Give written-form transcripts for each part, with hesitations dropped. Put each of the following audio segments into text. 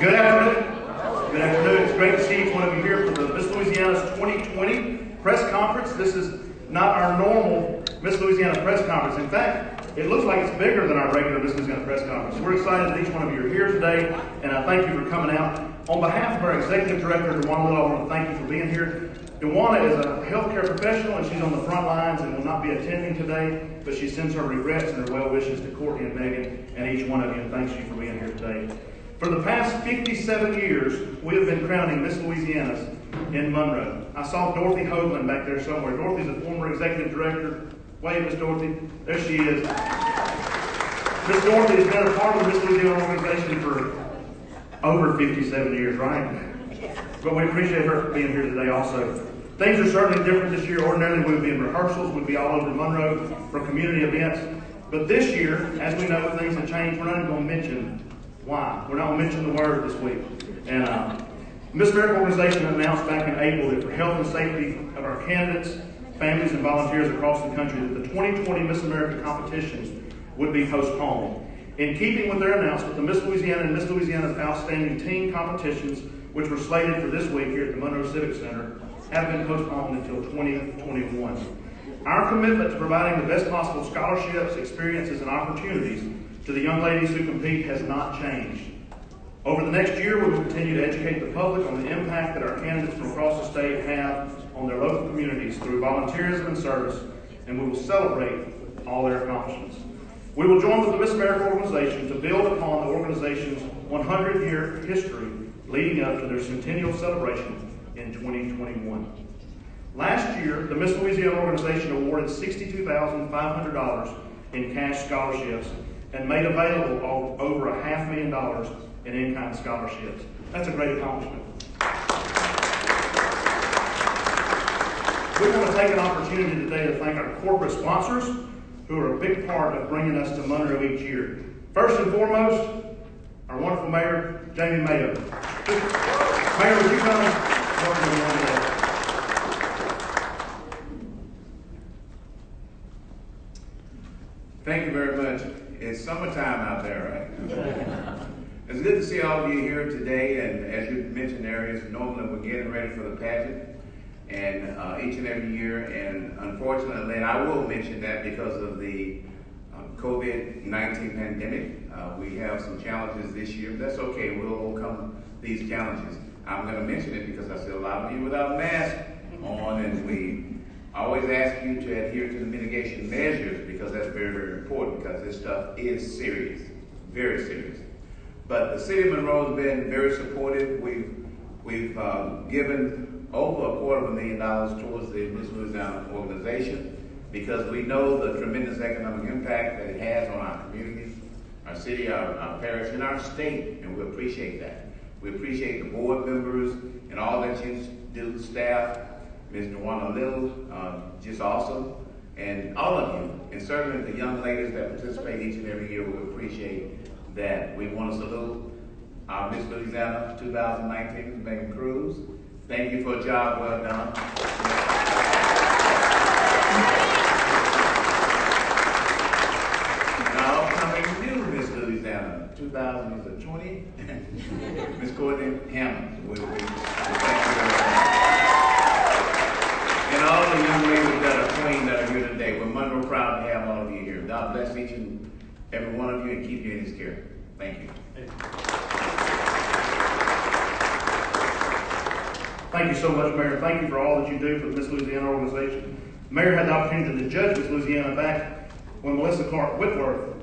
Good afternoon. Good afternoon. It's great to see each one of you here for the Miss Louisiana's 2020 press conference. This is not our normal Miss Louisiana press conference. In fact, it looks like it's bigger than our regular Miss Louisiana press conference. We're excited that each one of you are here today, and I thank you for coming out. On behalf of our executive director, DeWanna Little, I want to thank you for being here. DeWanna is a healthcare professional, and she's on the front lines and will not be attending today, but she sends her regrets and her well wishes to Courtney and Megan and each one of you, and thanks you for being here today. For the past 57 years, we have been crowning Miss Louisianas in Monroe. I saw Dorothy Hoagland back there somewhere. Dorothy's a former executive director. Wave, Miss Dorothy. There she is. Miss Dorothy has been a part of the Miss Louisiana Organization for over 57 years, right? But we appreciate her being here today also. Things are certainly different this year. Ordinarily, we would be in rehearsals. We'd be all over Monroe for community events. But this year, as we know, things have changed. We're not even going to mention why. We're not going to mention the word this week. And Miss America Organization announced back in April that for health and safety of our candidates, families, and volunteers across the country, that the 2020 Miss America competitions would be postponed. In keeping with their announcement, the Miss Louisiana and Miss Louisiana's Outstanding Teen competitions, which were slated for this week here at the Monroe Civic Center, have been postponed until 2021. Our commitment to providing the best possible scholarships, experiences, and opportunities to the young ladies who compete has not changed. Over the next year, we will continue to educate the public on the impact that our candidates from across the state have on their local communities through volunteerism and service, and we will celebrate all their accomplishments. We will join with the Miss America Organization to build upon the organization's 100-year history leading up to their centennial celebration in 2021. Last year, the Miss Louisiana Organization awarded $62,500 in cash scholarships and made available over $500,000 in in-kind scholarships. That's a great accomplishment. We want to take an opportunity today to thank our corporate sponsors who are a big part of bringing us to Monroe each year. First and foremost, our wonderful Mayor, Jamie Mayo. Mayor, would you come? Thank you very much. It's summertime out there, right? It's good to see all of you here today, and as you mentioned, Aries, normally we're getting ready for the pageant, and each and every year, and unfortunately, and I will mention that because of the COVID-19 pandemic, we have some challenges this year. That's okay, we'll overcome these challenges. I'm going to mention it because I see a lot of you without masks on, and we always ask you to adhere to the mitigation measures because that's very, very important, because this stuff is serious, very serious. But the city of Monroe has been very supportive. We've given over $250,000 towards the Miss Louisiana Organization because we know the tremendous economic impact that it has on our communities, our city, our parish, and our state, and we appreciate that. We appreciate the board members and all that you do, staff, Ms. DeWanna Little, just awesome, and all of you, and certainly the young ladies that participate each and every year, we appreciate that. We want to salute our Miss Louisiana 2019, Megan Cruz. Thank you for a job well done. Now, upcoming new Miss Louisiana 2020, Miss Courtney Hammond. We thank you very much. And all the young ladies that are queen that are here today, we're Monroe proud to have all of you here. God bless each and every one of you and keep you in his care. Thank you. Thank you so much, Mayor. Thank you for all that you do for the Miss Louisiana Organization. The Mayor had the opportunity to judge Miss Louisiana back when Melissa Clark Whitworth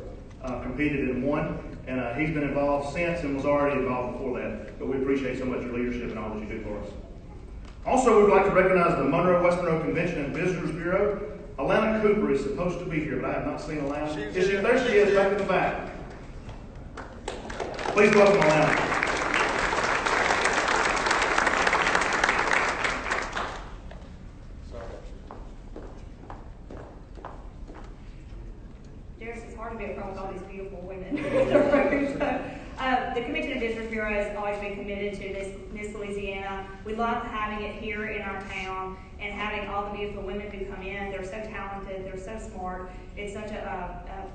competed and won, and he's been involved since and was already involved before that. But we appreciate so much your leadership and all that you do for us. Also, we would like to recognize the Monroe Western Convention and Visitors Bureau. Alana Cooper is supposed to be here, but I have not seen Alana. There she is, back in the back. Please welcome Alana. It's hard to be across all these beautiful women. The Convention and Visitors Bureau has always been committed to Miss Louisiana. We love having it here in our town and having all the beautiful women who come in. They're so talented, they're so smart. It's such a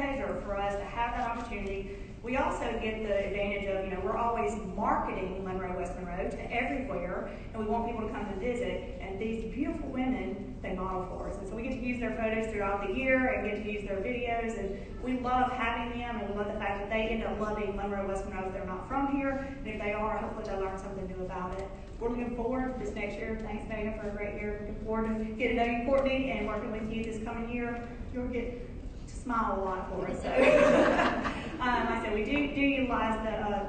pleasure for us to have that opportunity. We also get the advantage of, we're always marketing Monroe, West Monroe to everywhere, and we want people to come to visit. And these beautiful women, they model for us. And so we get to use their photos throughout the year and get to use their videos. And we love having them, and we love the fact that they end up loving Monroe, West Monroe if they're not from here. And if they are, hopefully they'll learn something new about it. We're looking forward to this next year. Thanks, Megan, for a great year. Looking forward to getting to know you, Courtney, and working with you this coming year. You'll get to smile a lot for us. So, like I said, we do utilize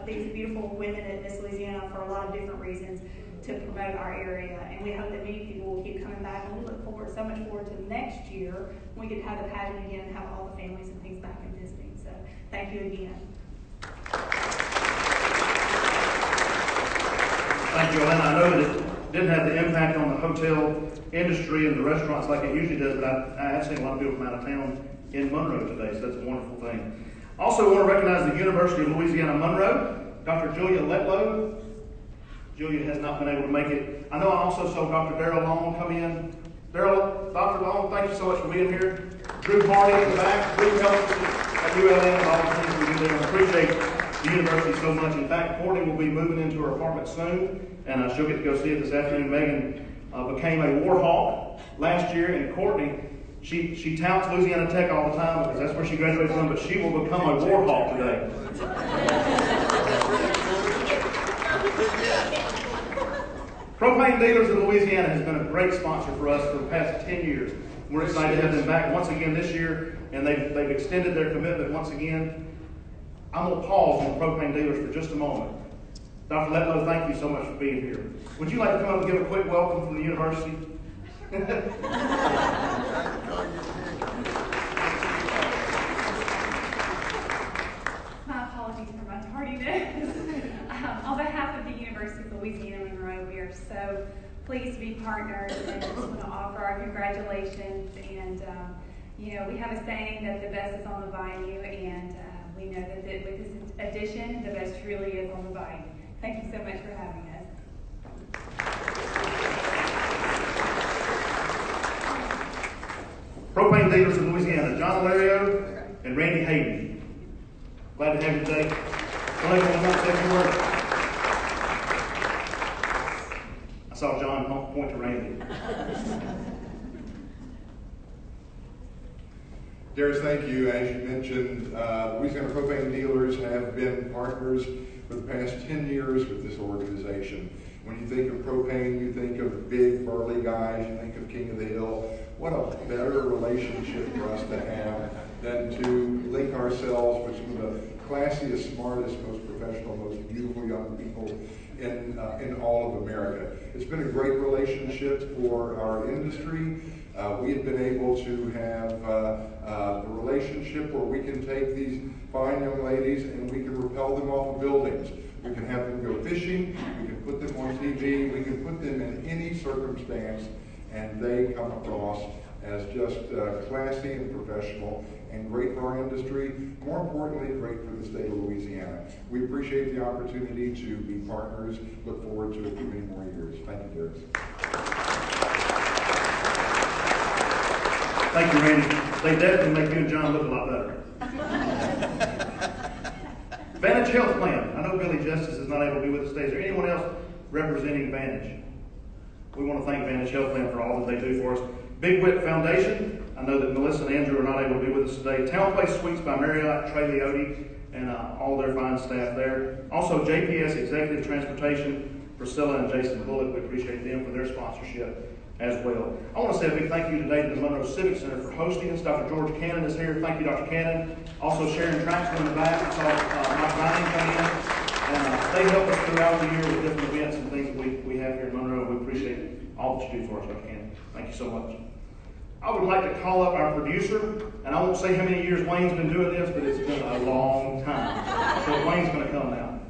these beautiful women at Miss Louisiana for a lot of different reasons to promote our area, and we hope that many people will keep coming back. And we look so much forward to next year when we get to have the pageant again and have all the families and things back and visiting. So, thank you again. Thank you, Joanna. I know that it didn't have the impact on the hotel industry and the restaurants like it usually does, but I have seen a lot of people from out of town in Monroe today, so that's a wonderful thing. Also want to recognize the University of Louisiana Monroe, Dr. Julia Letlow. Julia has not been able to make it. I know I also saw Dr. Darrell Long come in. Darrell, Dr. Long, thank you so much for being here. Drew Hardy in the back, Drew helps at ULM and all the things we do there. I appreciate the university so much. In fact, Courtney will be moving into her apartment soon, and she'll get to go see it this afternoon. Megan became a war hawk last year, and Courtney, she touts Louisiana Tech all the time because that's where she graduated from, but she will become a war hawk today. Propane Dealers of Louisiana has been a great sponsor for us for the past 10 years. We're excited to have them back once again this year, and they've extended their commitment once again. I'm going to pause on Propane Dealers for just a moment. Dr. Letlow, thank you so much for being here. Would you like to come up and give a quick welcome from the university? My apologies for my tardiness. On behalf of the University of Louisiana Monroe, we are so pleased to be partners and just want to offer our congratulations. And we have a saying that the best is on the bayou, and we know that with this addition, the best truly is on the bayou. Thank you so much for having us. Propane Dealers of Louisiana, John Alario and Randy Hayden. Glad to have you today. Don't everyone want to say a few words? I saw John point to Randy. Darius, thank you. As you mentioned, Louisiana Propane Dealers have been partners for the past 10 years with this organization. When you think of propane, you think of big, burly guys, you think of King of the Hill. What a better relationship for us to have than to link ourselves with some of the classiest, smartest, most professional, most beautiful young people in all of America. It's been a great relationship for our industry. We have been able to have a relationship where we can take these fine young ladies and we can rappel them off of buildings. We can have them go fishing, we can put them on TV, we can put them in any circumstance, and they come across as just classy and professional and great for our industry, more importantly, great for the state of Louisiana. We appreciate the opportunity to be partners, look forward to it for many more years. Thank you, Darius. Thank you, Randy. They definitely make you and John look a lot better. Vantage Health Plan. I know Billy Justice is not able to be with us today. Is there anyone else representing Vantage? We want to thank Vantage Health Plan for all that they do for us. Big Whip Foundation. I know that Melissa and Andrew are not able to be with us today. Town Place Suites by Marriott, Trey Leote, and all their fine staff there. Also, JPS Executive Transportation, Priscilla and Jason Bullock. We appreciate them for their sponsorship as well. I want to say a big thank you today to the Monroe Civic Center for hosting us. Dr. George Cannon is here. Thank you, Dr. Cannon. Also, Sharon Traxler in the back. I saw Mike Vining come in. And they help us throughout the year with different events and things that we have here in Monroe. We appreciate all that you do for us, Dr. Cannon. Thank you so much. I would like to call up our producer, and I won't say how many years Wayne's been doing this, but it's been a long time. So Wayne's going to come now.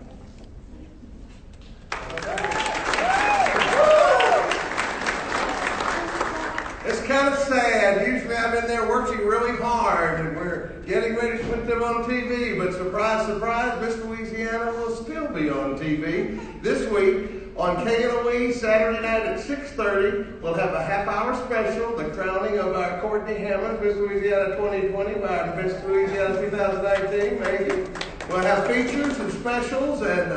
It's kind of sad. Usually I'm in there working really hard and we're getting ready to put them on TV, but surprise, surprise, Miss Louisiana will still be on TV this week On KNOE, Saturday night at 6:30, we'll have a half-hour special, the crowning of our Courtney Hammond, Miss Louisiana 2020, by our Miss Louisiana 2019. Megan. We'll have features and specials, and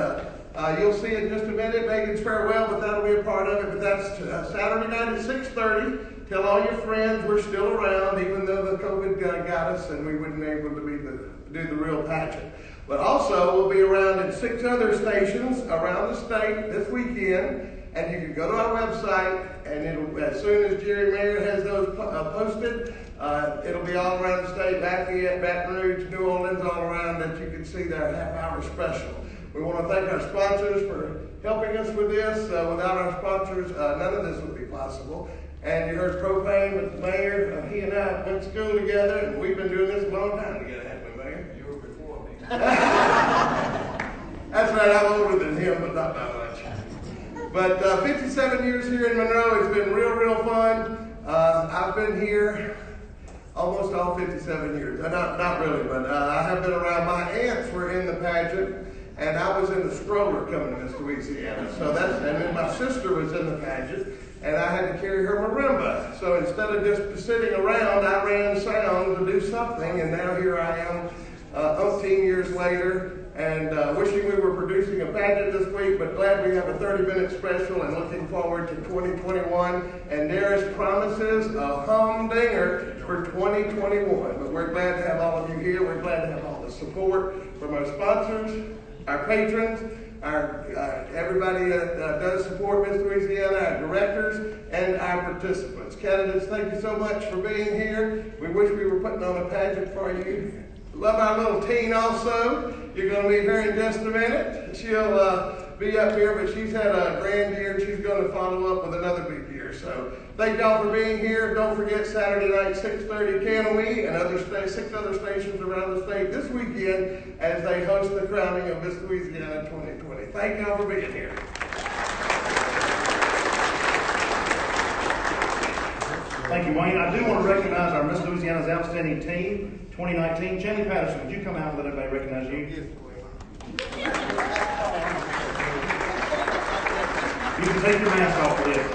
you'll see in just a minute Megan's farewell, but that'll be a part of it. But that's Saturday night at 6:30. Tell all your friends we're still around, even though the COVID got us and we wouldn't be able to do the real pageant. But also, we'll be around in 6 other stations around the state this weekend. And you can go to our website, and as soon as Jerry Mayer has those posted, it'll be all around the state, Lafayette, Baton Rouge, New Orleans, all around, that you can see their half-hour special. We want to thank our sponsors for helping us with this. Without our sponsors, none of this would be possible. And you heard propane with the mayor. He and I went to school together, and we've been doing this a long time together, haven't we, Mayor? You were before me. That's right, I'm older than him, but not by much. But 57 years here in Monroe, it's been real fun. I've been here almost all 57 years. Not really, but I have been around. My aunts were in the pageant, and I was in the stroller coming to Miss Louisiana. So and then my sister was in the pageant, and I had to carry her marimba. So instead of just sitting around, I ran sound to do something, and now here I am 18 years later, and wishing we were producing a pageant this week, but glad we have a 30-minute special and looking forward to 2021. And Darius promises a humdinger for 2021. But we're glad to have all of you here. We're glad to have all the support from our sponsors, our patrons, everybody that does support Miss Louisiana, our directors, and our participants. Candidates, thank you so much for being here. We wish we were putting on a pageant for you. Love our little teen also. You're going to meet her in just a minute. She'll be up here, but she's had a grand year, and she's going to follow up with another big year. So thank y'all for being here. Don't forget Saturday night, 6:30, KNOE, and 6 other stations around the state this weekend as they host the crowning of Miss Louisiana 2020. Thank y'all for being here. Thank you, Wayne. I do want to recognize our Miss Louisiana's outstanding team, 2019. Channing Patterson, would you come out and let everybody recognize you? You can take your mask off for this.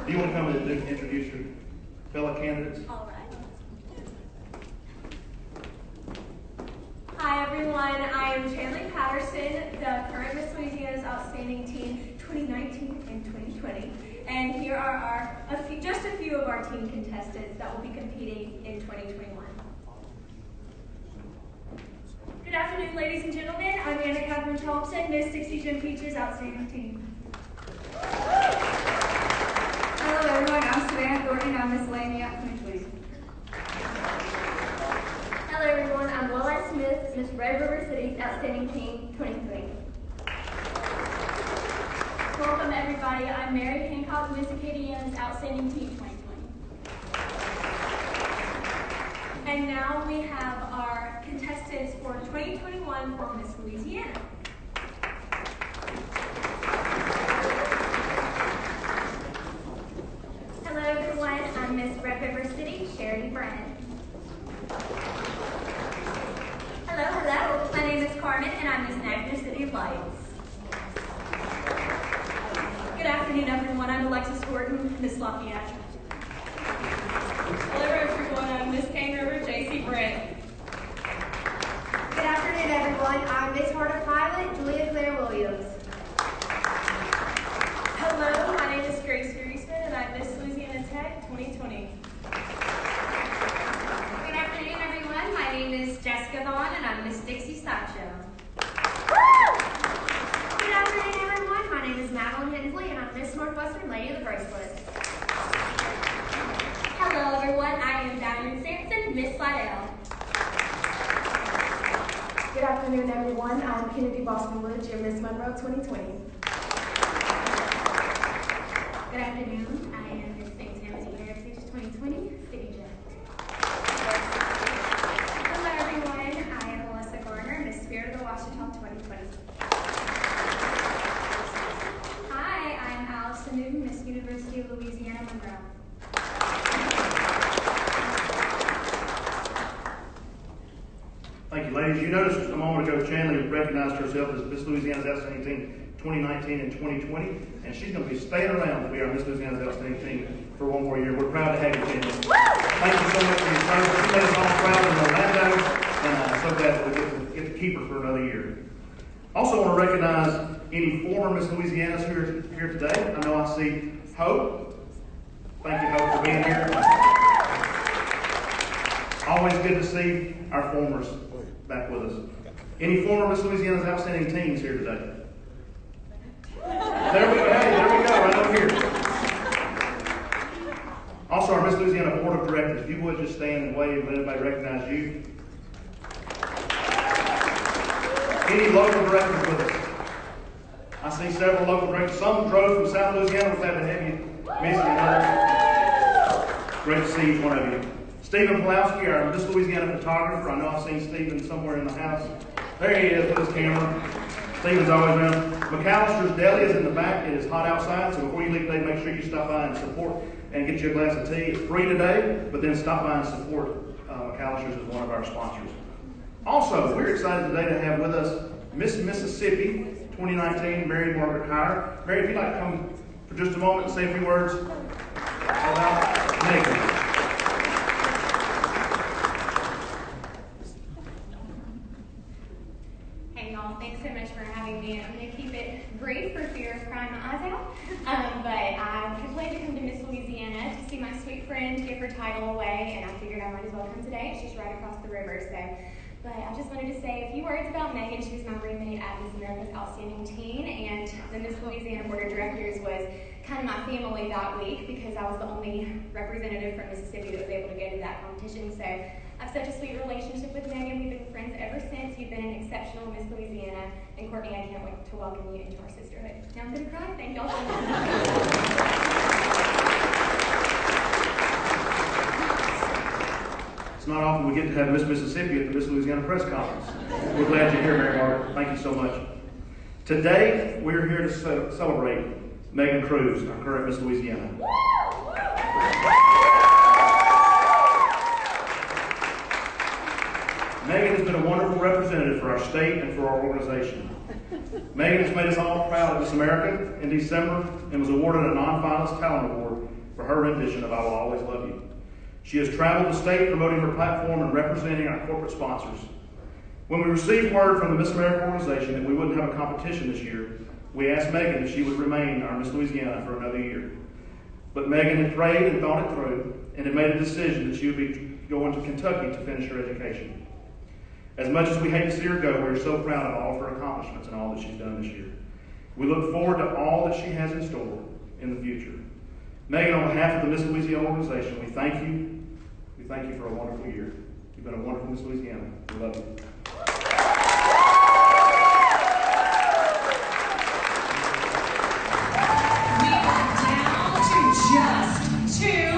Do you want to come and introduce your fellow candidates? All right. Hi, everyone. I am Channing Patterson, the current Miss Louisiana's Outstanding Teen 2019 and 2020. And here are just a few of our teen contestants that will be competing in 2021. Good afternoon, ladies and gentlemen. I'm Anna Catherine Thompson, Miss Dixie'sDigest Outstanding Teen. Hello, everyone. I'm Savannah Thornton. I'm Miss Lania 2020. Hello, everyone. I'm Willow Smith, Miss Red River City's Outstanding Teen 2020. Welcome, everybody. I'm Mary Hancock, Miss Acadiana's Outstanding Teen 2020. And now we have our contestants for 2021 for Miss Louisiana. Hello, everyone. I'm Miss Red River City, Charity Brand. Hello. My name is Carmen, and I'm Miss Nagna City of Lights. Good afternoon, everyone. I'm Alexis Gordon, Miss Lafayette. Hello, everyone. I'm Miss Cane River, J.C. Brent. Good afternoon, everyone. I'm Miss Heart of Pilot, Julia Claire Williams. Hello, my name is Grace Greaseman, and I'm Miss Louisiana Tech 2020. Good afternoon, everyone. My name is Jessica Vaughn, and I'm Miss Dixie Sideshow. Good afternoon, everyone. My name is Madeline Hensley, and I'm Miss Northwestern Lady of the Bracelet. Hello, everyone. I am Diamond Sampson, Miss Slidell. Good afternoon, everyone. I'm Kennedy Boston Woods, your Miss Monroe 2020. Good afternoon. I am Miss St. Timothy Heritage 2020, City Jet. Hello, everyone. I am Melissa Garner, Miss Spirit of the Washita 2020. Hi, I'm Allison Newton, Miss University of Louisiana Monroe. Thank you, ladies. You noticed just a moment ago Chandler recognized herself as Miss Louisiana's Outstanding Teen 2019 and 2020, and she's going to be staying around to be our Miss Louisiana's Outstanding Teen for one more year. We're proud to have you, Chandler. Thank you so much for your service. You made us all proud in Orlando, and I'm so glad that we get to keep her for another year. Also want to recognize any former Miss Louisianas who are here today. I know I see Hope. Thank you, Hope, for being here. Always good to see our formers back with us. Any former Miss Louisiana's Outstanding Teens here today? There we go, right over here. Also, our Miss Louisiana Board of Directors. If you would just stand and wave and let everybody recognize you. Any local directors with us? I see several local directors. Some drove from South Louisiana. We're glad to have you, Miss and great to see each one of you. Stephen Palowsky, our Miss Louisiana photographer. I know I've seen Stephen somewhere in the house. There he is with his camera. Stephen's always around. McAllister's Deli is in the back. It is hot outside, so before you leave today, make sure you stop by and support and get you a glass of tea. It's free today, but then stop by and support McAllister's as one of our sponsors. Also, we're excited today to have with us Miss Mississippi 2019, Mary Margaret Hire. Mary, if you'd like to come for just a moment and say a few words about Megan. Thanks so much for having me. I'm going to keep it brief for fear of crying my eyes out. But I planned to come to Miss Louisiana to see my sweet friend give her title away, and I figured I might as well come today. She's right across the river. But I just wanted to say a few words about Megan. She was my roommate at Miss America's Outstanding Teen, and the Miss Louisiana Board of Directors was kind of my family that week because I was the only representative from Mississippi that was able to go to that competition. So I have such a sweet relationship with Megan. We've been friends ever since. You've been an exceptional Miss Louisiana. And Courtney, I can't wait to welcome you into our sisterhood. Now I'm going to cry. Thank y'all so much. It's not often we get to have Miss Mississippi at the Miss Louisiana Press Conference. We're glad you're here, Mary Margaret. Thank you so much. Today, we're here to celebrate Megan Cruz, our current Miss Louisiana. Megan has been a wonderful representative for our state and for our organization. Megan has made us all proud of Miss America in December and was awarded a non-finalist talent award for her rendition of I Will Always Love You. She has traveled the state promoting her platform and representing our corporate sponsors. When we received word from the Miss America Organization that we wouldn't have a competition this year, we asked Megan if she would remain our Miss Louisiana for another year. But Megan had prayed and thought it through and had made a decision that she would be going to Kentucky to finish her education. As much as we hate to see her go, we are so proud of all of her accomplishments and all that she's done this year. We look forward to all that she has in store in the future. Megan, on behalf of the Miss Louisiana Organization, we thank you. We thank you for a wonderful year. You've been a wonderful Miss Louisiana. We love you. Just two,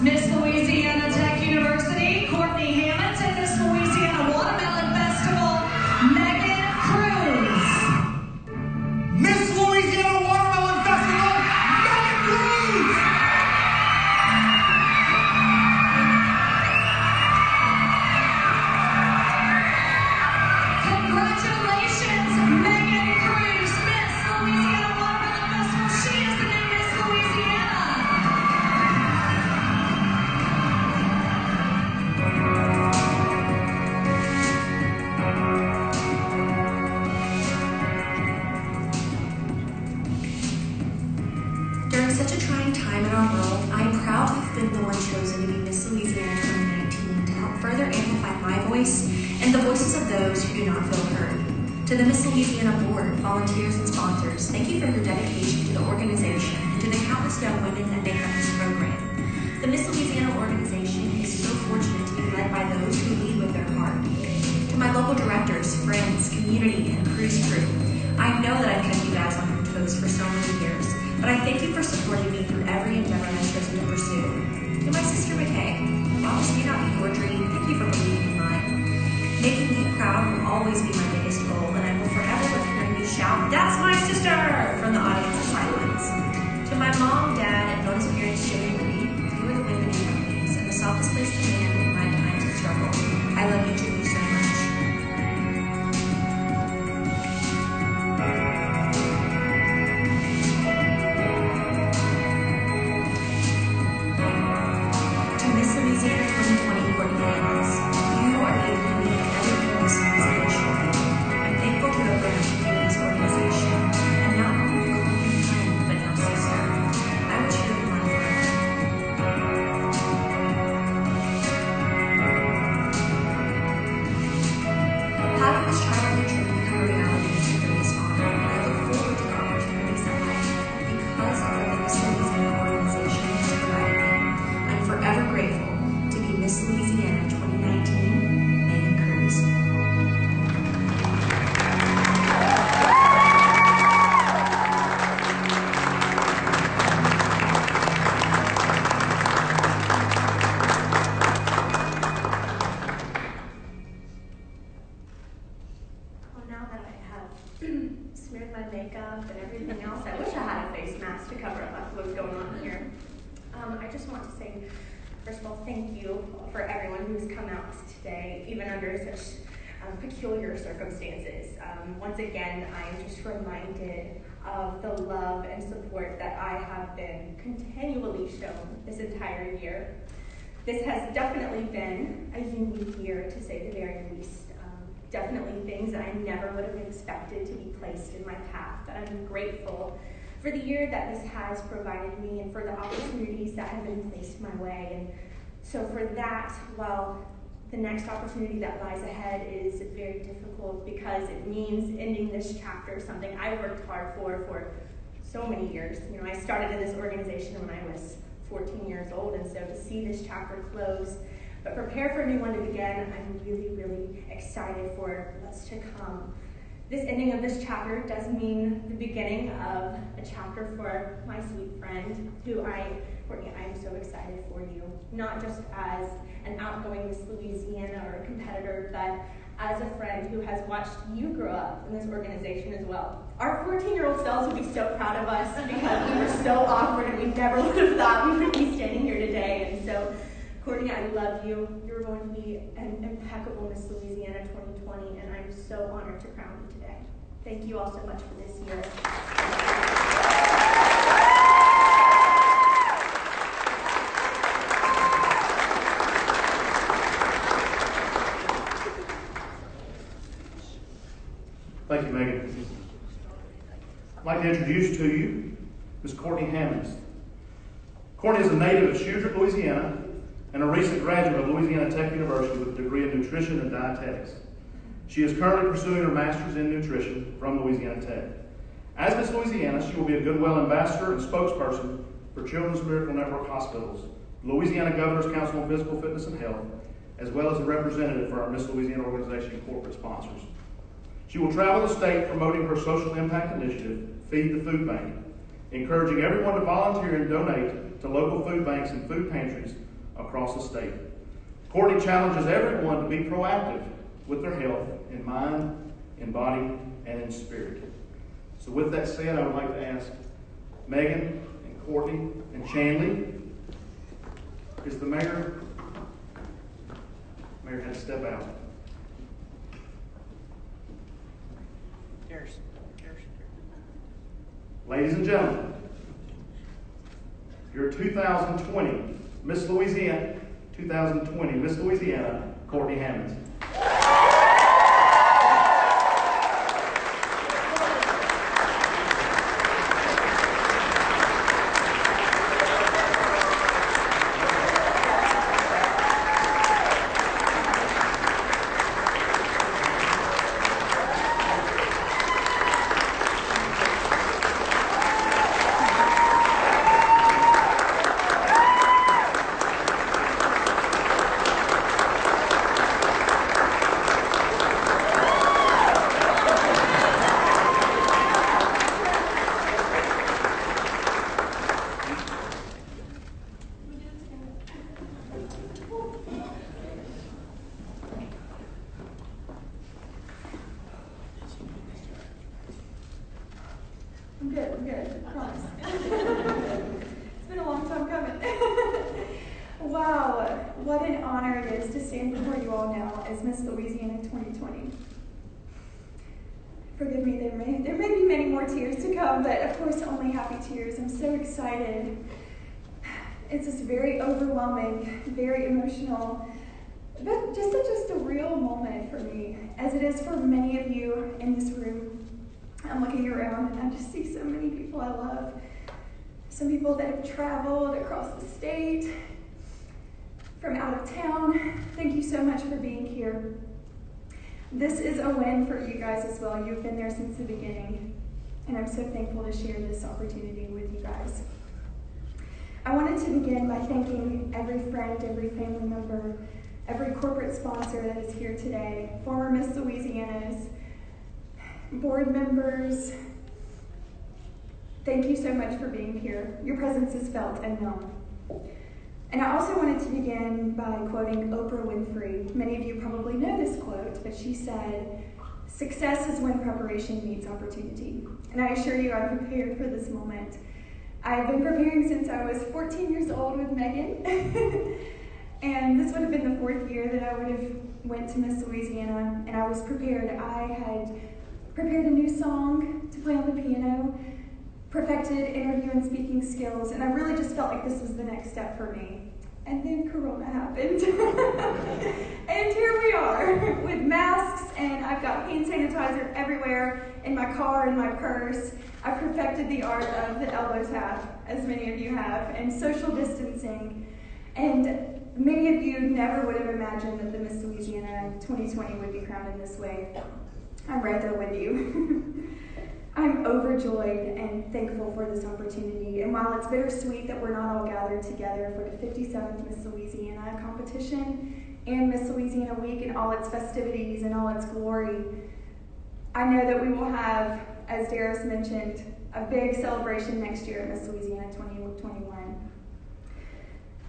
Miss Louisiana Tech University, Courtney Hammond, and Miss Louisiana Watermelon Festival, Megan Cruz. Miss Louisiana Watermelon Festival, Megan Cruz. Congratulations, Megan Cruz, Miss Louisiana Watermelon Festival. She is the new Miss Louisiana. During such a trying time in our world, I am proud to have been the one chosen to be Miss Louisiana 2019 to help further amplify my voice and the voices of those who do not feel heard. To the Miss Louisiana Board, volunteers, and sponsors, thank you for your dedication to the organization and to the countless young women that make up this program. The Miss Louisiana Organization is so fortunate to be led by those who lead with their heart. To my local directors, friends, community, and cruise crew, I know that I've kept you guys on your toes for so many years, but I thank you for supporting me through every endeavor I've chosen to pursue. To my sister McKay, while this may not be your dream, thank you for believing in mine. Making me proud will always be my biggest goal, and I will forever love hearing you shout, "That's my sister!" from the audience of silence. To my mom, dad, and bonus parents, Joey and Libby, you are the women in my face, and the softest place to land in my times of struggle. I love each of you so much. up and everything else. I wish I had a face mask to cover up what was going on here. I just want to say, first of all, thank you for everyone who's come out today, even under such peculiar circumstances. Once again, I am just reminded of the love and support that I have been continually shown this entire year. This has definitely been a unique year, to say the very least. Definitely things that I never would have expected to be placed in my path, but I'm grateful for the year that this has provided me and for the opportunities that have been placed my way. And so for that, while the next opportunity that lies ahead is very difficult because it means ending this chapter, something I worked hard for so many years. You know, I started in this organization when I was 14 years old, and so to see this chapter close, but prepare for a new one to begin, I'm really, really excited for what's to come. This ending of this chapter does mean the beginning of a chapter for my sweet friend, Courtney, I'm so excited for you, not just as an outgoing Miss Louisiana or a competitor, but as a friend who has watched you grow up in this organization as well. Our 14-year-old selves would be so proud of us because we were so awkward and we never would have thought we would be standing here today. And so, Courtney, I love you. You're going to be an impeccable Miss Louisiana 2020, and I'm so honored to crown you today. Thank you all so much for this year. Thank you, Megan. I'd like to introduce to you Miss Courtney Hammonds. Courtney is a native of Shudrick, Louisiana, and a recent graduate of Louisiana Tech University with a degree in nutrition and dietetics. She is currently pursuing her master's in nutrition from Louisiana Tech. As Miss Louisiana, she will be a Goodwill ambassador and spokesperson for Children's Miracle Network Hospitals, Louisiana Governor's Council on Physical Fitness and Health, as well as a representative for our Miss Louisiana Organization corporate sponsors. She will travel the state promoting her social impact initiative, Feed the Food Bank, encouraging everyone to volunteer and donate to local food banks and food pantries across the state. Courtney challenges everyone to be proactive with their health in mind, in body, and in spirit. So with that said, I would like to ask Megan and Courtney and Chanley, is the mayor had to step out. Ladies and gentlemen, your 2020 Miss Louisiana, Courtney Hammonds. I'm good, I promise. It's been a long time coming. Wow, what an honor it is to stand before you all now as Miss Louisiana 2020. Forgive me, there may be many more tears to come, but of course only happy tears. I'm so excited. It's just very overwhelming, very emotional, but just a real moment for me, as it is for many of you in this room. I'm looking around and I just see so many people I love. Some people that have traveled across the state, from out of town. Thank you so much for being here. This is a win for you guys as well. You've been there since the beginning, and I'm so thankful to share this opportunity with you guys. I wanted to begin by thanking every friend, every family member, every corporate sponsor that is here today, former Miss Louisianas, board members. Thank you so much for being here. Your presence is felt and known. And I also wanted to begin by quoting Oprah Winfrey. Many of you probably know this quote, but she said, Success is when preparation meets opportunity. And I assure you, I'm prepared for this moment. I've been preparing since I was 14 years old with Megan. And this would have been the 4th year that I would have went to Miss Louisiana, and I was prepared. I had prepared a new song to play on the piano, perfected interview and speaking skills, and I really just felt like this was the next step for me. And then Corona happened. And here we are with masks, and I've got hand sanitizer everywhere in my car, in my purse. I perfected the art of the elbow tap, as many of you have, and social distancing. And many of you never would have imagined that the Miss Louisiana 2020 would be crowned in this way. I'm right there with you. I'm overjoyed and thankful for this opportunity. And while it's bittersweet that we're not all gathered together for the 57th Miss Louisiana competition and Miss Louisiana Week and all its festivities and all its glory, I know that we will have, as Darius mentioned, a big celebration next year at Miss Louisiana 2021.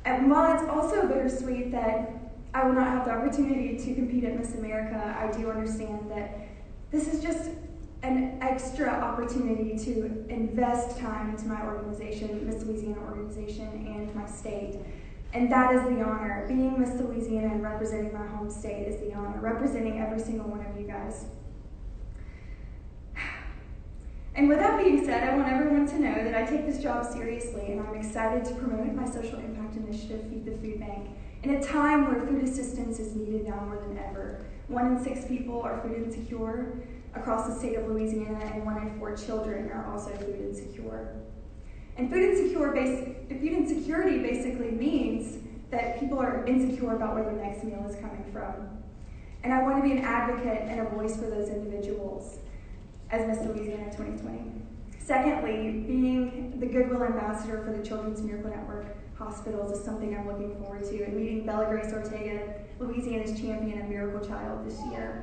And while it's also bittersweet that I will not have the opportunity to compete at Miss America, I do understand that this is just an extra opportunity to invest time into my organization, Miss Louisiana Organization, and my state. And that is the honor. Being Miss Louisiana and representing my home state is the honor, representing every single one of you guys. And with that being said, I want everyone to know that I take this job seriously, and I'm excited to promote my social impact initiative, Feed the Food Bank, in a time where food assistance is needed now more than ever. 1 in 6 people are food insecure across the state of Louisiana, and 1 in 4 children are also food insecure. And food insecurity basically means that people are insecure about where their next meal is coming from. And I want to be an advocate and a voice for those individuals as Miss Louisiana 2020. Secondly, being the Goodwill Ambassador for the Children's Miracle Network Hospitals is something I'm looking forward to, and meeting Bella Grace Ortega, Louisiana's champion and miracle child this year.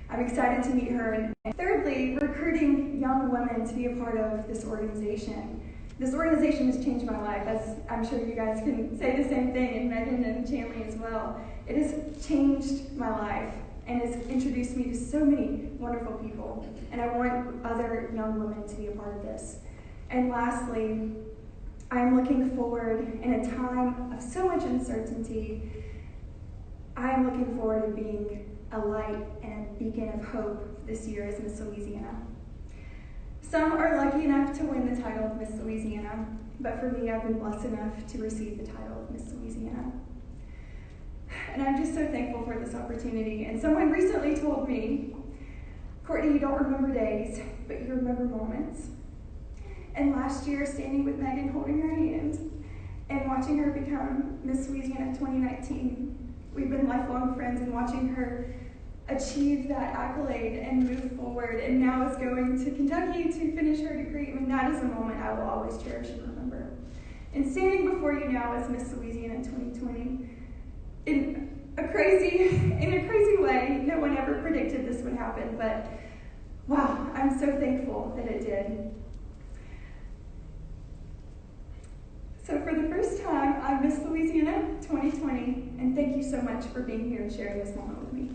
I'm excited to meet her. And thirdly, recruiting young women to be a part of this organization. This organization has changed my life, as I'm sure you guys can say the same thing, and Megan and Chanley as well. It has changed my life and has introduced me to so many wonderful people. And I want other young women to be a part of this. And lastly, I'm looking forward in a time of so much uncertainty. I'm looking forward to being a light and a beacon of hope this year as Miss Louisiana. Some are lucky enough to win the title of Miss Louisiana, but for me, I've been blessed enough to receive the title of Miss Louisiana. And I'm just so thankful for this opportunity. And someone recently told me, Courtney, you don't remember days, but you remember moments. And last year, standing with Megan, holding her hand, and watching her become Miss Louisiana 2019, we've been lifelong friends, and watching her achieve that accolade and move forward, and now is going to Kentucky to finish her degree. I mean, that is a moment I will always cherish and remember. And standing before you now as Miss Louisiana 2020, in a crazy way, no one ever predicted this would happen, but wow, I'm so thankful that it did. So for the first time, I'm Miss Louisiana 2020, and thank you so much for being here and sharing this moment with me.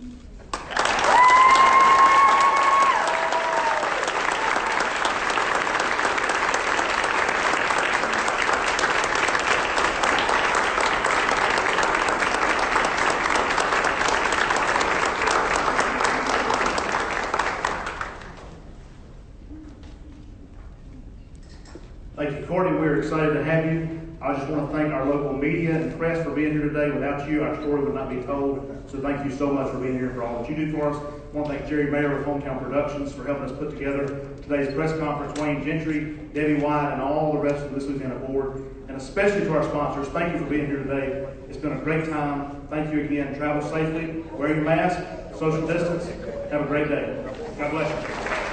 Thank you, Courtney. We're excited to have you. I just want to thank our local media and press for being here today. Without you, our story would not be told. So thank you so much for being here, for all that you do for us. I want to thank Jerry Mayer of Hometown Productions for helping us put together today's press conference, Wayne Gentry, Debbie White, and all the rest of the Miss Louisiana board, and especially to our sponsors. Thank you for being here today. It's been a great time. Thank you again. Travel safely, wear your mask, social distance. Have a great day. God bless you.